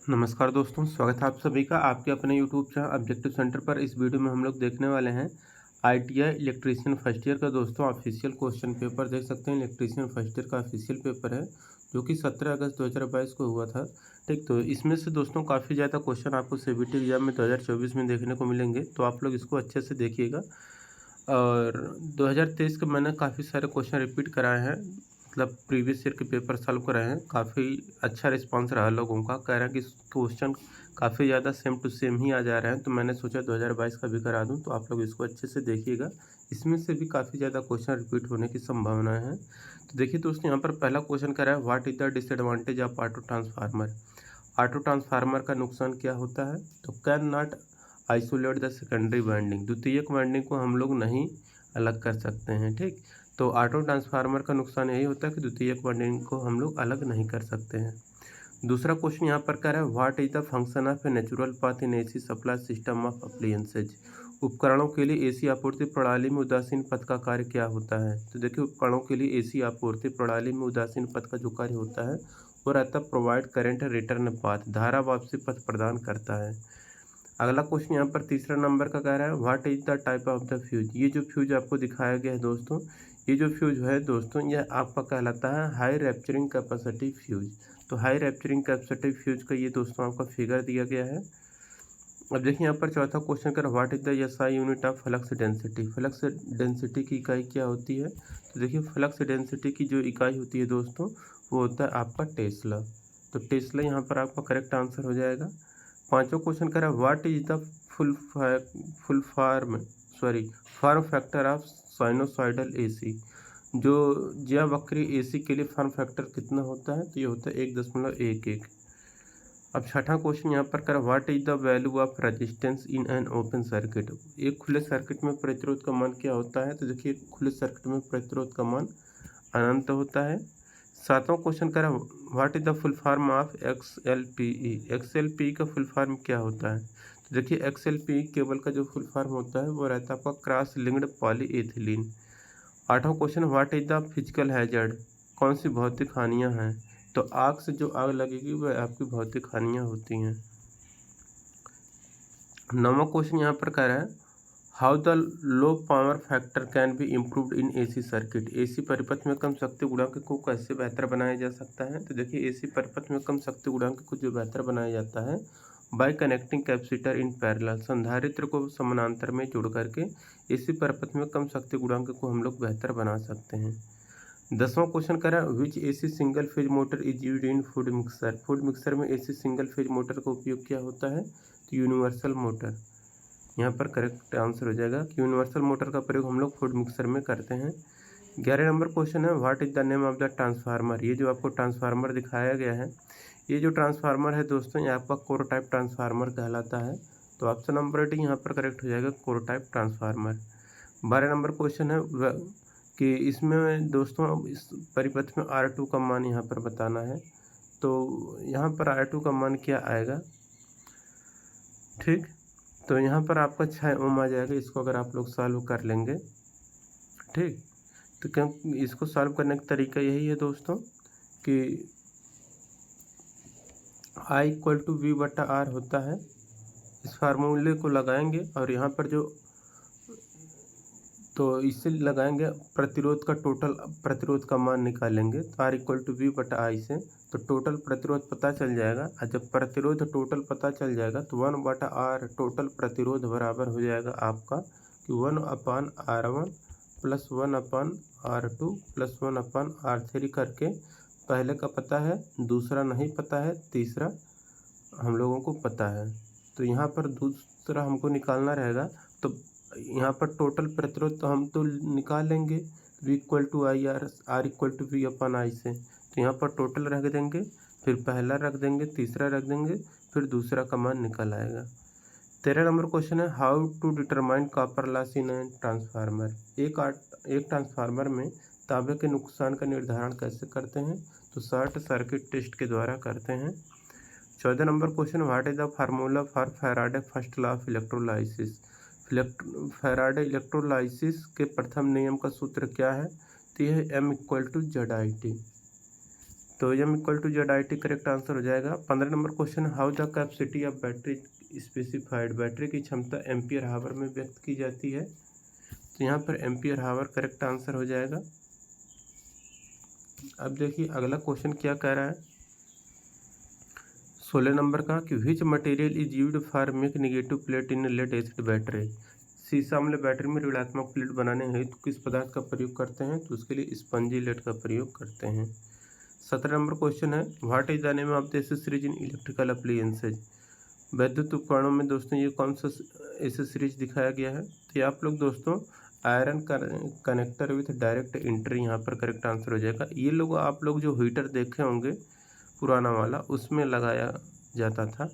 नमस्कार दोस्तों, स्वागत है आप सभी का आपके अपने यूट्यूब चैनल ऑब्जेक्टिव सेंटर पर। इस वीडियो में हम लोग देखने वाले हैं आईटीआई इलेक्ट्रीशियन फर्स्ट ईयर का दोस्तों ऑफिशियल क्वेश्चन पेपर। देख सकते हैं इलेक्ट्रीशियन फर्स्ट ईयर का ऑफिशियल पेपर है जो कि 17 अगस्त 2022 को हुआ था। ठीक, तो इसमें से दोस्तों काफ़ी ज़्यादा क्वेश्चन आपको सीबीटी एग्जाम में 2024 में देखने को मिलेंगे, तो आप लोग इसको अच्छे से देखिएगा। और 2023 के मैंने काफ़ी सारे क्वेश्चन रिपीट कराए हैं, मतलब प्रीवियस ईयर के पेपर सॉल्व कराए हैं। काफ़ी अच्छा रिस्पांस रहा लोगों का, कह रहे हैं कि क्वेश्चन काफ़ी ज़्यादा सेम टू सेम ही आ जा रहे हैं, तो मैंने सोचा 2022 का भी करा दूं। तो आप लोग इसको अच्छे से देखिएगा, इसमें से भी काफ़ी ज़्यादा क्वेश्चन रिपीट होने की संभावना है। तो देखिए दोस्तों, यहाँ पर पहला क्वेश्चन कह रहा है what is the disadvantage of auto transformer. Auto transformer का नुकसान क्या होता है? तो can not isolate the secondary winding, द्वितीयक वाइंडिंग को हम लोग नहीं अलग कर सकते हैं। ठीक, तो ऑटो ट्रांसफार्मर का नुकसान यही होता है कि द्वितीयक वाइंडिंग को हम लोग अलग नहीं कर सकते हैं। दूसरा क्वेश्चन यहाँ पर कह रहा है what is the function of a natural path in AC supply system of appliances. उपकरणों के लिए एसी आपूर्ति प्रणाली में उदासीन पथ का कार्य क्या होता है? तो देखिए, उपकरणों के लिए एसी आपूर्ति प्रणाली में उदासीन पथ का जो कार्य होता है वो रहता है प्रोवाइड करंट रिटर्न पाथ, धारा वापसी पथ प्रदान करता है। अगला क्वेश्चन यहाँ पर तीसरा नंबर का कह रहा है what is the type of the fuse. ये जो फ्यूज आपको दिखाया गया है दोस्तों, ये जो फ्यूज है दोस्तों, यह आपका कहलाता है हाई रैप्चरिंग कैपेसिटी फ्यूज। तो हाई रैप्चरिंग कैपेसिटी फ्यूज का ये दोस्तों आपका फिगर दिया गया है। अब देखिए यहाँ पर चौथा क्वेश्चन कर what is the SI unit of flux density. Flux density की इकाई क्या होती है? तो देखिए, फ्लक्स डेंसिटी की जो इकाई होती है दोस्तों वो होता है आपका टेस्ला। तो टेस्ला यहाँ पर आपका करेक्ट आंसर हो जाएगा। पांचवा क्वेश्चन कह रहा है what is the full form factor of sinusoidal AC. जो ज्यावक्रीय एसी के लिए फॉर्म फैक्टर कितना होता है? तो ये होता है 1.11। अब छठा क्वेश्चन यहाँ पर कर what is the value of resistance in an open circuit. एक खुले सर्किट में प्रतिरोध का मान क्या होता है? तो देखिए, खुले सर्किट में प्रतिरोध का मान अनंत होता है। सातवां क्वेश्चन कह रहा है what is the full form of XLPE। XLPE का फुल फॉर्म क्या होता है? तो देखिए, XLPE केबल का जो फुल फॉर्म होता है वो रहता है आपका क्रॉस लिंक्ड पॉलीएथिलीन। आठवां question what is the physical hazard. कौन सी भौतिक हानियां हैं? तो आग से जो आग लगेगी वह आपकी भौतिक हानियां होती हैं। नौवां क्वेश्चन यहाँ पर कह रहा है how the low power factor can be improved in AC circuit. AC परिपथ में कम शक्ति गुणांक को कैसे बेहतर बनाया जा सकता है? तो देखिए, एसी परिपथ में कम शक्ति गुणांक को जो बेहतर बनाया जाता है bye connecting capacitor in parallel, संधारित्र को समानांतर में जोड़ करके एसी परिपथ में कम शक्ति गुणांक को हम लोग बेहतर बना सकते हैं। 10वां क्वेश्चन कह रहा है which AC single phase motor is used in food mixer. Food mixer में एसी सिंगल फेज मोटर का उपयोग क्या होता है? तो यूनिवर्सल मोटर यहाँ पर करेक्ट आंसर हो जाएगा कि यूनिवर्सल मोटर का प्रयोग हम लोग फूड मिक्सर में करते हैं। 11 नंबर क्वेश्चन है what is the name of the transformer. ये जो आपको ट्रांसफार्मर दिखाया गया है, ये जो ट्रांसफार्मर है दोस्तों, ये आपका कोर टाइप ट्रांसफार्मर कहलाता है। तो ऑप्शन नंबर डी यहाँ पर करेक्ट हो जाएगा, core type transformer. 12 number question है कि इसमें दोस्तों इस परिपथ में R2 का मान यहाँ पर बताना है। तो यहाँ पर R2 का मान क्या आएगा? ठीक, तो यहाँ पर आपका 6 ओम आ जाएगा। इसको अगर आप लोग सॉल्व कर लेंगे, ठीक, तो क्या इसको सॉल्व करने का तरीका यही है दोस्तों कि I = V/R होता है। इस फार्मूले को लगाएंगे और यहाँ पर जो तो इससे लगाएंगे प्रतिरोध का टोटल प्रतिरोध का मान निकालेंगे। तो R = V/I से तो टोटल प्रतिरोध पता चल जाएगा। और जब प्रतिरोध टोटल पता चल जाएगा तो 1/R टोटल प्रतिरोध बराबर हो जाएगा आपका कि 1/R1 + 1/R2 + 1/R3 करके पहले का पता है, दूसरा नहीं पता है, तीसरा हम लोगों को पता है। तो यहाँ पर दूसरा हमको निकालना रहेगा। तो यहाँ पर टोटल प्रतिरोध तो हम तो निकाल लेंगे V = R = V/I से। तो यहाँ पर टोटल रख देंगे, फिर पहला रख देंगे, तीसरा रख देंगे, फिर दूसरा का मान निकल आएगा। 13 नंबर क्वेश्चन है how to determine copper loss in an transformer. एक ट्रांसफार्मर में तांबे के नुकसान का निर्धारण कैसे करते हैं? तो शॉर्ट सर्किट टेस्ट के द्वारा करते हैं। 14 number question what is the formula for Faraday first law of electrolysis. Faraday electrolysis के प्रथम नियम का सूत्र क्या है? तो यह M = ZIT। तो M equal to Z I T correct answer हो जाएगा। 15 number question, how the capacity of battery specified, battery की क्षमता एम्पियर हावर में व्यक्त की जाती है। तो यहाँ पर एम्पियर हावर करेक्ट आंसर हो जाएगा। अब देखिए अगला क्वेश्चन क्या कह रहा है 16 नंबर का कि which material is used for make negative plate in lead acid battery. सीसा अम्ल बैटरी में ऋणात्मक प्लेट बनाने हेतु किस पदार्थ का प्रयोग करते हैं, तो उसके लिए स्पंजी लेड का प्रयोग करते हैं। 17 नंबर क्वेश्चन है what is the name of the accessories in electrical appliances. वैद्युत उपकरणों में दोस्तों ये कौन सा एसेसरीज दिखाया गया है, तो ये आप लोग दोस्तों iron connector with direct entry यहाँ पर करेक्ट आंसर हो जाएगा। ये लोग आप लोग जो हीटर देखे होंगे पुराना वाला उसमें लगाया जाता था।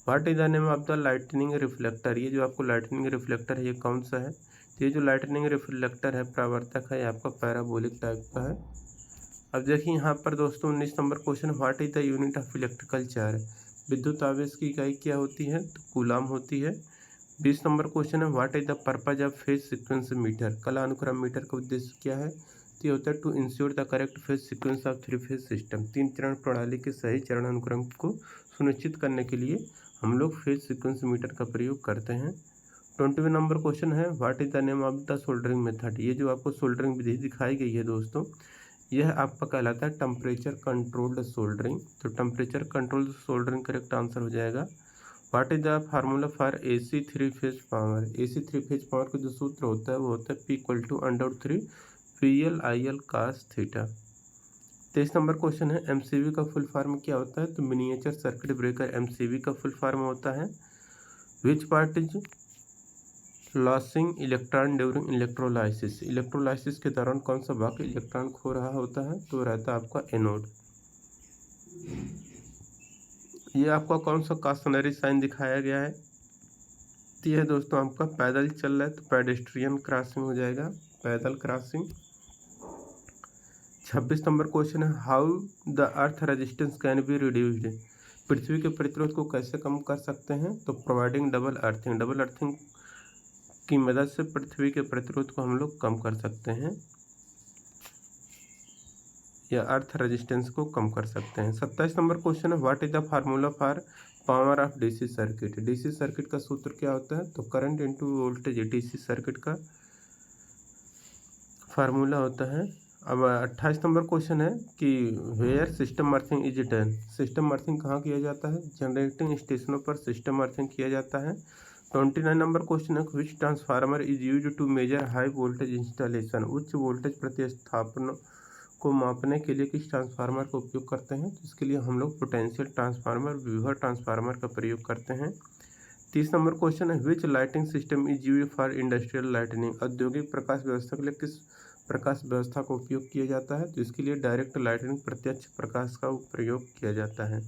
What is the name of the lightning reflector, ये जो आपको लाइटनिंग रिफ्लेक्टर है ये कौन सा है, तो ये जो लाइटनिंग रिफ्लेक्टर है परावर्तक है, ये आपका पैराबोलिक टाइप का है। अब देखिए यहाँ पर दोस्तों 19 number question, what is the unit of electrical charge, विद्युत आवेश की इकाई क्या होती है, तो कूलाम होती है। 20 नंबर क्वेश्चन है what is the purpose of phase sequence meter, कला अनुक्रम मीटर का उद्देश्य क्या है, तो ये होता है to ensure the correct phase sequence of 3 phase system, 3 चरण प्रणाली के सही चरण अनुक्रम को सुनिश्चित करने के लिए हम लोग फेज सीक्वेंस मीटर का प्रयोग करते हैं। 20 नंबर क्वेश्चन है what is the name of the soldering method, ये जो आपको सोल्डरिंग विधि दिखाई गई है दोस्तों यह आपका कहलाता है टेम्परेचर कंट्रोल्ड सोल्डरिंग। तो temperature controlled soldering correct answer हो जाएगा। What is the formula for AC 3 phase power, AC 3 phase power का जो सूत्र होता है वो होता है P = √3 VL/IL cos theta. 23 number question है MCB का फुल फॉर्म क्या होता है, तो मिनिएचर सर्किट ब्रेकर MCB का फुल फॉर्म होता है। Which part is losing electron during electrolysis, electrolysis के दौरान कौन सा भाग इलेक्ट्रॉन खो रहा होता है, तो रहता है आपका एनोड। ये आपका कौन सा कॉशनरी साइन दिखाया गया है, तो यह दोस्तों आपका पैदल चल रहा है तो पेडेस्ट्रियन क्रॉसिंग हो जाएगा, पैदल क्रॉसिंग। 26 नंबर क्वेश्चन है how the earth resistance can be reduced, पृथ्वी के प्रतिरोध को कैसे कम कर सकते हैं, तो providing double earthing, double earthing की मदद से पृथ्वी के प्रतिरोध को हम लोग कम कर सकते हैं या अर्थ रेजिस्टेंस को कम कर सकते हैं। 27 नंबर क्वेश्चन है what is the formula for power of DC circuit, DC circuit का सूत्र क्या होता है, तो current into voltage DC circuit का फार्मूला होता है। अब 28 नंबर क्वेश्चन है कि where system earthing is done, system earthing कहाँ किया जाता है, जनरेटिंग स्टेशनों पर सिस्टम अर्थिंग किया जाता है। 29 नंबर क्वेश्चन है which transformer is use to measure high voltage installation, उच्च वोल्टेज प्रतिस्थापन को मापने के लिए किस ट्रांसफार्मर का उपयोग करते हैं, तो इसके लिए हम लोग पोटेंशियल ट्रांसफार्मर विभव ट्रांसफार्मर का प्रयोग करते हैं। 30 नंबर क्वेश्चन है which lighting system is use for industrial lightning, औद्योगिक प्रकाश व्यवस्था के लिए किस प्रकाश व्यवस्था का उपयोग किया जाता है, तो इसके लिए डायरेक्ट लाइटनिंग प्रत्यक्ष प्रकाश का प्रयोग किया जाता है।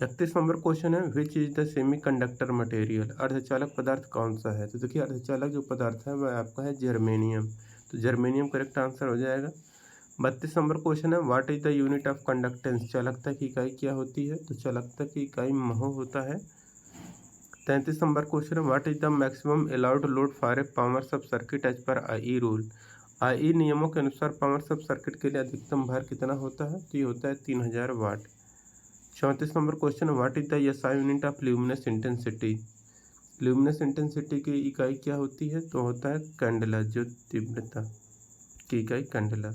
31 नंबर क्वेश्चन है विच is the semi conductor material, अर्धचालक पदार्थ कौन सा है, तो देखिए अर्धचालक जो पदार्थ है वह आपका है जर्मेनियम, तो जर्मेनियम करेक्ट आंसर हो जाएगा। 32 नंबर क्वेश्चन है what is the unit of conductance, चालकता की इकाई क्या होती है, तो चालकता की इकाई महो होता है। 33 नंबर क्वेश्चन है what is the maximum allowed load for a power sub circuit as per IE rule, IE नियमों के अनुसार पावर सब सर्किट के लिए अधिकतम भार कितना होता है, तो ये होता है 3000 वाट। 34 नंबर क्वेश्चन है what is the SI unit of luminous intensity, luminous intensity की इकाई क्या होती है, तो होता है कैंडेला, जो तीव्रता की इकाई candela.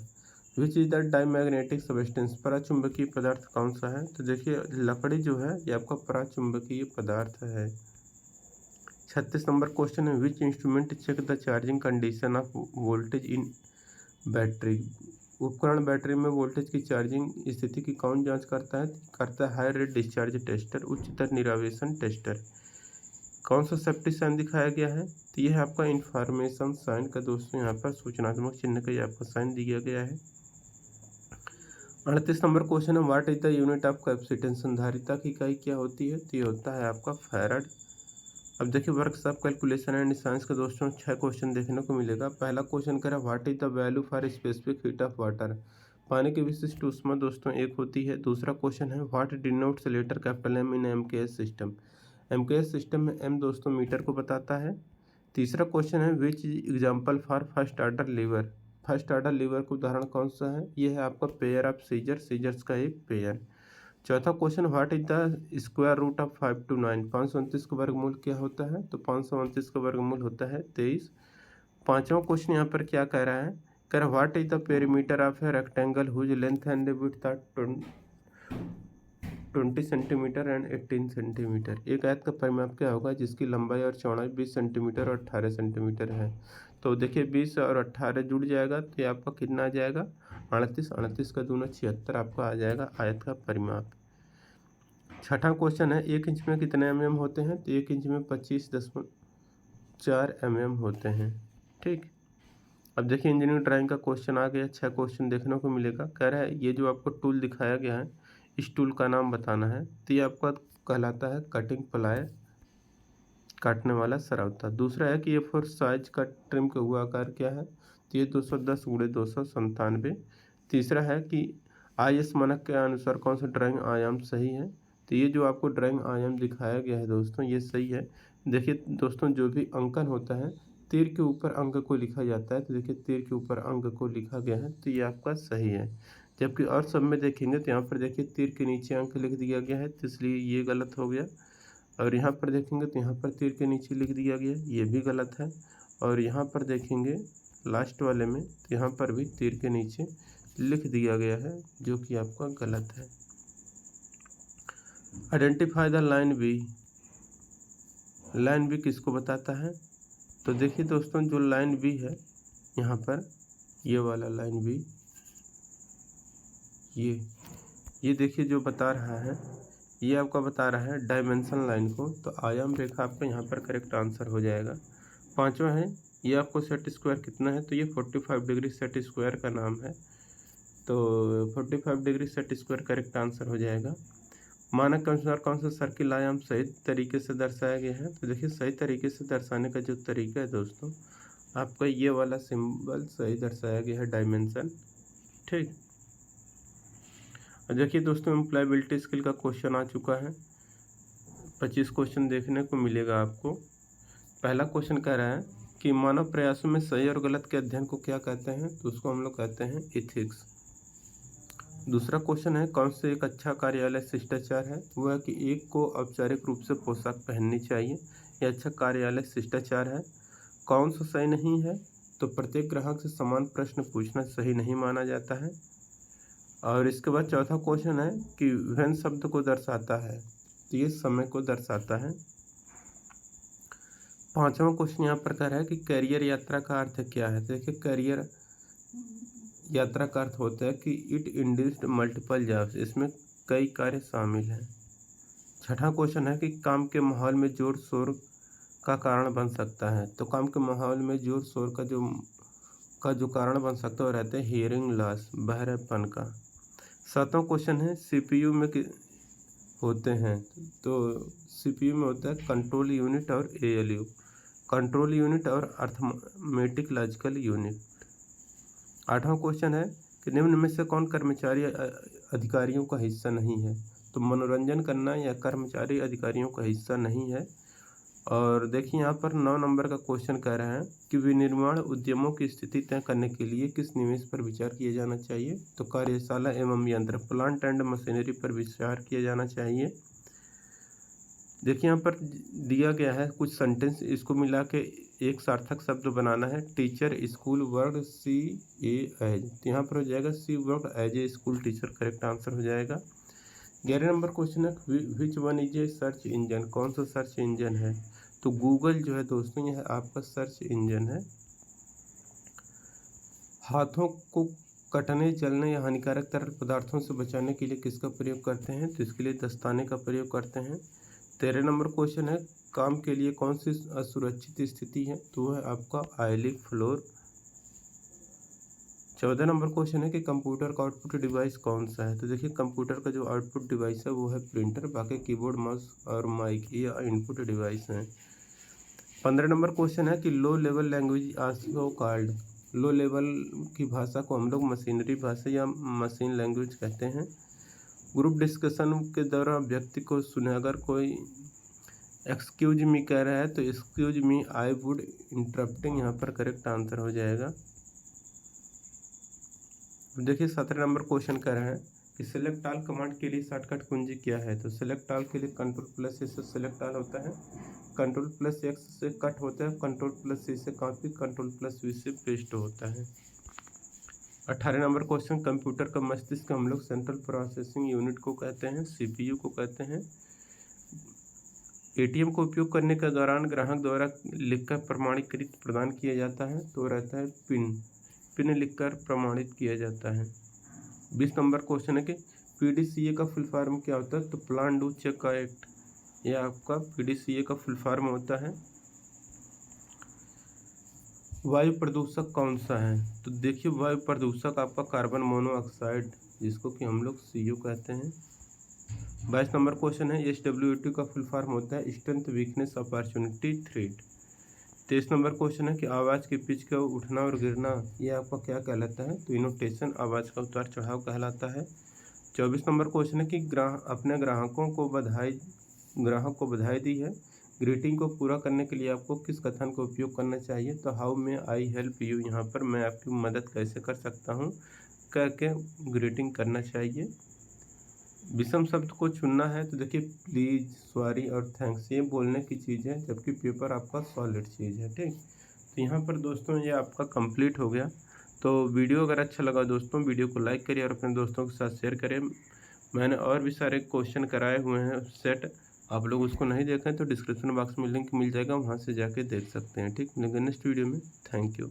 Which is the diamagnetic substance, पराचुंबकीय पदार्थ कौन सा है, तो देखिए लकड़ी जो है ये आपका पराचुंबकीय पदार्थ है। 36 नंबर क्वेश्चन है which instrument check the charging condition of voltage in battery, उपकरण बैटरी में वोल्टेज की चार्जिंग स्थिति की कौन जांच करता है हाई रेट डिस्चार्ज टेस्टर, उच्चतर निरावेशन टेस्टर। कौन सा सेफ्टी साइन दिखाया गया है, तो यह आपका इंफॉर्मेशन साइन का दोस्तों यहाँ पर सूचनात्मक चिन्ह का आपका साइन दिया गया है। 38 नंबर क्वेश्चन है what is the unit of capacitance, संधारिता की इकाई क्या होती है, तो ये होता है आपका फैराड। अब देखिए वर्कशॉप कैलकुलेशन एंड साइंस का दोस्तों 6 क्वेश्चन देखने को मिलेगा। पहला क्वेश्चन कह रहा है what is the value for specific heat of water, पानी की विशिष्ट ऊष्मा दोस्तों 1 होती है। दूसरा क्वेश्चन है what denotes letter capital M in MKS system, MKS system में M दोस्तों मीटर को बताता है। तीसरा क्वेश्चन है which example for first order lever, first order lever का उदाहरण कौन सा है? ये है आपका पेयर ऑफ सीजर्स का एक पेयर। चौथा question, what is the square root of 5 to 9? 529 का वर्गमूल क्या होता है? तो 529 का वर्गमूल होता है 23। पांचवा क्वेश्चन यहाँ पर क्या कह रहा है? कह रहा what is the perimeter of a rectangle whose length and width are 20 centimetre and 18 centimetre. एक आयत का परिमाप क्या होगा जिसकी लंबाई और चौड़ाई 20 सेंटीमीटर और 18 सेंटीमीटर है? तो देखिए 20 और 18 जुड़ जाएगा तो ये आपका कितना आ जाएगा? 38। 38 का दूना 76 आपका आ जाएगा आयत का परिमाप। छठा क्वेश्चन है, 1 इंच में कितने mm होते हैं? तो 1 इंच में 25.4 mm होते हैं। ठीक, अब देखिए इंजीनियरिंग ड्राइंग का क्वेश्चन आ गया। 6 क्वेश्चन देखने को मिलेगा। कह रहा है ये जो आपको टूल दिखाया गया है इस टूल का नाम बताना है। तो ये आपका कहलाता है कटिंग प्लाई, काटने वाला सरावता। दूसरा है कि ये 4 साइज का ट्रिम का हुआ आकार क्या है? तो ये 210 × 297। तीसरा है कि IS मानक के अनुसार कौन सा ड्राइंग आयाम सही है? तो ये जो आपको ड्राइंग आयाम दिखाया गया है दोस्तों ये सही है। देखिए दोस्तों जो भी अंकन होता है तीर के ऊपर अंक को लिखा जाता है। तो देखिए तीर के ऊपर अंक को लिखा गया है तो ये आपका सही है। जबकि और सब में देखेंगे तो यहाँ पर देखिए तीर के नीचे अंक लिख दिया गया है तो इसलिए ये गलत हो गया। और यहाँ पर देखेंगे तो यहाँ पर तीर के नीचे लिख दिया गया ये भी गलत है। और यहाँ पर देखेंगे लास्ट वाले में तो यहाँ पर भी तीर के नीचे लिख दिया गया है जो कि आपका गलत है। Identify the line B. Line B किसको बताता है? तो देखिए दोस्तों जो लाइन बी है यहाँ पर ये वाला लाइन बी ये देखिए जो बता रहा है ये आपका बता रहा है डायमेंशन लाइन को। तो आयाम रेखा आपका यहाँ पर करेक्ट आंसर हो जाएगा। पांचवा है ये आपको सेट स्क्वायर कितना है? तो ये 45 डिग्री सेट स्क्वायर का नाम है। तो 45 degree set square correct answer हो जाएगा। मानक के अनुसार कौन सा सर्किल आयाम सही तरीके से दर्शाया गया है? तो देखिए सही तरीके से दर्शाने का जो तरीका है दोस्तों आपका ये वाला सिंबल सही दर्शाया गया है डायमेंशन। ठीक, और देखिए दोस्तों एम्प्लॉयबिलिटी स्किल का क्वेश्चन आ चुका है। 25 क्वेश्चन देखने को मिलेगा आपको। पहला क्वेश्चन कह रहा है कि मानव प्रयासों में सही और गलत के अध्ययन को क्या कहते हैं? तो उसको हम लोग कहते हैं एथिक्स। दूसरा क्वेश्चन है कौन से एक अच्छा कार्यालय शिष्टाचार है? वह है कि एक को औपचारिक रूप से पोशाक पहननी चाहिए, यह अच्छा कार्यालय शिष्टाचार है। कौन सा सही नहीं है? तो प्रत्येक ग्राहक से समान प्रश्न पूछना सही नहीं माना जाता है। और इसके बाद चौथा क्वेश्चन है कि व्हेन शब्द को दर्शाता है? तो ये समय को दर्शाता है। पांचवा क्वेश्चन यहाँ पर कह रहा है कि करियर यात्रा का अर्थ क्या है? तो देखिए करियर यात्रा का अर्थ होता है कि इट इंड्यूस्ड मल्टीपल जॉब्स, इसमें कई कार्य शामिल हैं। छठा क्वेश्चन है कि काम के माहौल में जोर शोर का कारण बन सकता है? तो काम के माहौल में जोर शोर का जो कारण बन सकता है वो रहता है हियरिंग लॉस, बहरेपन का। सातवां क्वेश्चन है CPU में होते हैं? तो CPU में होता है कंट्रोल यूनिट और ALU, कंट्रोल यूनिट और अर्थमेटिक लॉजिकल यूनिट। आठवां क्वेश्चन है कि निम्न में से कौन कर्मचारी अधिकारियों का हिस्सा नहीं है? तो मनोरंजन करना या कर्मचारी अधिकारियों का हिस्सा नहीं है। और देखिए यहाँ पर 9 नंबर का क्वेश्चन कह रहा है कि विनिर्माण उद्यमों की स्थिति तय करने के लिए किस निवेश पर विचार किया जाना चाहिए? तो कार्यशाला एवं यंत्र, प्लांट एंड मशीनरी पर विचार किया जाना चाहिए। देखिए यहाँ पर दिया गया है कुछ सेंटेंस, इसको मिला के एक सार्थक शब्द बनाना है। Teacher school word see a as, तो यहाँ पर हो जाएगा see word as a school teacher, correct answer हो जाएगा। 11 नंबर क्वेश्चन है which one is a search engine? कौन सा सर्च इंजन है? तो गूगल जो है दोस्तों यह आपका सर्च इंजन है। हाथों को कटने, जलने या हानिकारक तरल पदार्थों से बचाने के लिए किसका प्रयोग करते हैं? तो इसके लिए दस्ताने का प्रयोग करते हैं। 13 नंबर क्वेश्चन है काम के लिए कौन सी असुरक्षित स्थिति है? तो वह आपका ऑयली फ्लोर। 14 नंबर क्वेश्चन है कि कंप्यूटर का आउटपुट डिवाइस कौन सा है? तो देखिए कंप्यूटर का जो आउटपुट डिवाइस है वो है प्रिंटर, बाकी कीबोर्ड, माउस और माइक ये इनपुट डिवाइस हैं। 15 नंबर क्वेश्चन है कि low level language also called? Low level की भाषा को हम लोग मशीनरी भाषा या मशीन लैंग्वेज कहते हैं। ग्रुप डिस्कशन के दौरान व्यक्ति को सुने, अगर कोई एक्सक्यूज मी कह रहा है तो excuse me I would interrupting यहाँ पर करेक्ट आंसर हो जाएगा। देखिए 17 नंबर क्वेश्चन कह रहे हैं कि सेलेक्ट ऑल कमांड के लिए शॉर्टकट कुंजी क्या है। तो सेलेक्ट ऑल के लिए कंट्रोल प्लस से सेलेक्ट ऑल होता है, कंट्रोल प्लस एक्स से कट होता है, कंट्रोल प्लस सी से कॉपी, कंट्रोल प्लस वी से पेस्ट होता है। 18 नंबर क्वेश्चन, कंप्यूटर का मस्तिष्क हम लोग सेंट्रल प्रोसेसिंग यूनिट को कहते हैं, सीपीयू को कहते हैं। एटीएम को उपयोग करने के दौरान ग्राहक द्वारा लिखकर प्रमाणीकृत प्रदान किया जाता है, तो रहता है पिन लिखकर प्रमाणित किया जाता है। 20 नंबर क्वेश्चन है कि पीडीसीए का फुल फॉर्म क्या होता है। तो प्लान डू चेक एक्ट, यह आपका पीडीसीए का फुल फॉर्म होता है। वायु प्रदूषक कौन सा है। तो देखिए वायु प्रदूषक आपका कार्बन मोनोऑक्साइड, जिसको कि हम लोग CO कहते हैं। 22 नंबर क्वेश्चन है SWOT का फुल फॉर्म होता है strength weakness opportunity threat. 23 number question है कि आवाज़ की पिच का उठना और गिरना ये आपका क्या कहलाता है। तो इनोटेशन आवाज़ का उतार चढ़ाव कहलाता है। 24 नंबर क्वेश्चन है कि अपने ग्राहक को बधाई दी है। ग्रीटिंग को पूरा करने के लिए आपको किस कथन का उपयोग करना चाहिए। तो how may I help you, यहाँ पर मैं आपकी मदद कैसे कर सकता हूँ कह के ग्रीटिंग करना चाहिए। विषम शब्द को चुनना है। तो देखिए प्लीज़, सॉरी और थैंक्स ये बोलने की चीज़ है, जबकि पेपर आपका सॉलिड चीज़ है। ठीक, तो यहाँ पर दोस्तों ये आपका कंप्लीट हो गया। तो वीडियो अगर अच्छा लगा दोस्तों, वीडियो को लाइक करिए और अपने दोस्तों के साथ शेयर करें। मैंने और भी सारे क्वेश्चन कराए हुए हैं सेट, आप लोग उसको नहीं देखें तो डिस्क्रिप्शन बॉक्स में लिंक मिल जाएगा, वहाँ से जाके देख सकते हैं। ठीक, मिलेंगे नेक्स्ट वीडियो में। Thank you.